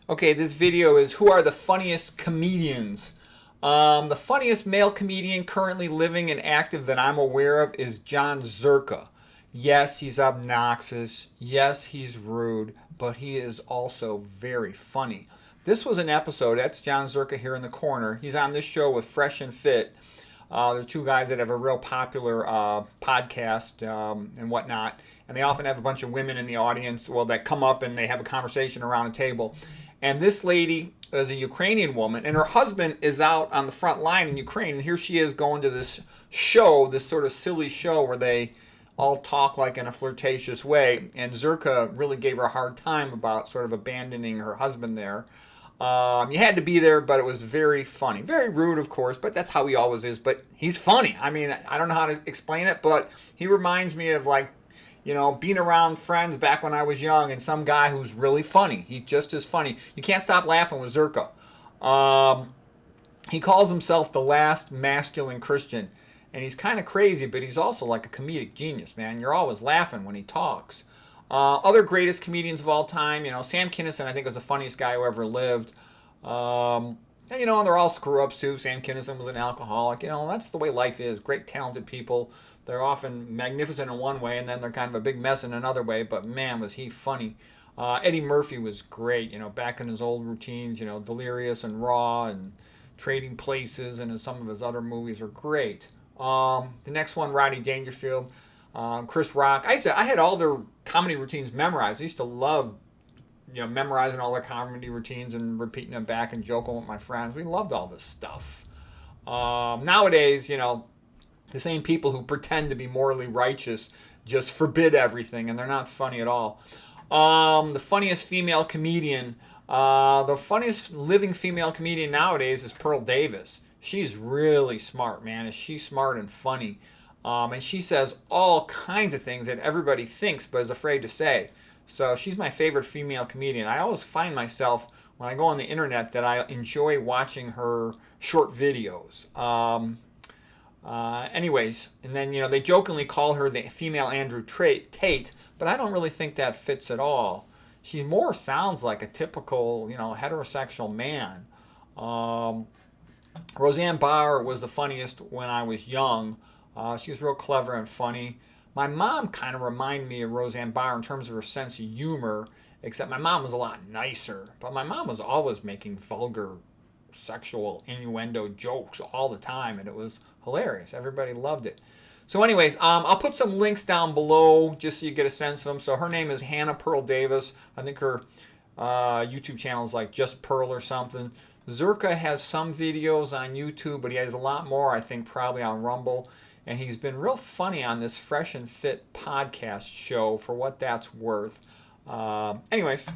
Okay, this video is who are the funniest comedians. The funniest male comedian currently living and active that I'm aware of is John Zurka. Yes, he's obnoxious. Yes, he's rude, but he is also very funny. This was an episode, that's John Zurka here in the corner. He's on this show with Fresh and Fit. They're two guys that have a real popular podcast and whatnot, and they often have a bunch of women in the audience, well, that come up and they have a conversation around a table. And this lady is a Ukrainian woman, and her husband is out on the front line in Ukraine, and here she is going to this show, this sort of silly show where they all talk like in a flirtatious way, and Zurka really gave her a hard time about sort of abandoning her husband there. You had to be there, but it was very funny. Very rude, of course, but that's how he always is. But he's funny. I mean, I don't know how to explain it, but he reminds me of, like, being around friends back when I was young and some guy who's really funny. He just is funny. You can't stop laughing with Zurka. He calls himself the last masculine Christian, and he's kind of crazy, but he's also like a comedic genius, man. You're always laughing when he talks. Other greatest comedians of all time, Sam Kinison, I think, was the funniest guy who ever lived. And they're all screw-ups too. Sam Kinison was an alcoholic. That's the way life is. Great, talented people. They're often magnificent in one way, and then they're kind of a big mess in another way. But man, was he funny. Eddie Murphy was great, back in his old routines, Delirious and Raw and Trading Places, and some of his other movies are great. The next one, Rodney Dangerfield. Chris Rock. I had all their comedy routines memorized. I used to love, memorizing all their comedy routines and repeating them back and joking with my friends. We loved all this stuff. Nowadays, the same people who pretend to be morally righteous just forbid everything, and they're not funny at all. The funniest female comedian, the funniest living female comedian nowadays is Pearl Davis. She's really smart, man. Is she smart and funny? And she says all kinds of things that everybody thinks but is afraid to say. So she's my favorite female comedian. I always find myself, when I go on the internet, that I enjoy watching her short videos. Anyways, and then, they jokingly call her the female Andrew Tate, but I don't really think that fits at all. She more sounds like a typical, heterosexual man. Roseanne Barr was the funniest when I was young. She was real clever and funny. My mom kind of reminded me of Roseanne Barr in terms of her sense of humor, except my mom was a lot nicer. But my mom was always making vulgar sexual innuendo jokes all the time, and it was hilarious. Everybody loved it. So anyways, I'll put some links down below just so you get a sense of them. So her name is Hannah Pearl Davis. I think her YouTube channel is like Just Pearl or something. Zurka has some videos on YouTube, but he has a lot more, I think, probably on Rumble. And he's been real funny on this Fresh and Fit podcast show, for what that's worth. Anyways,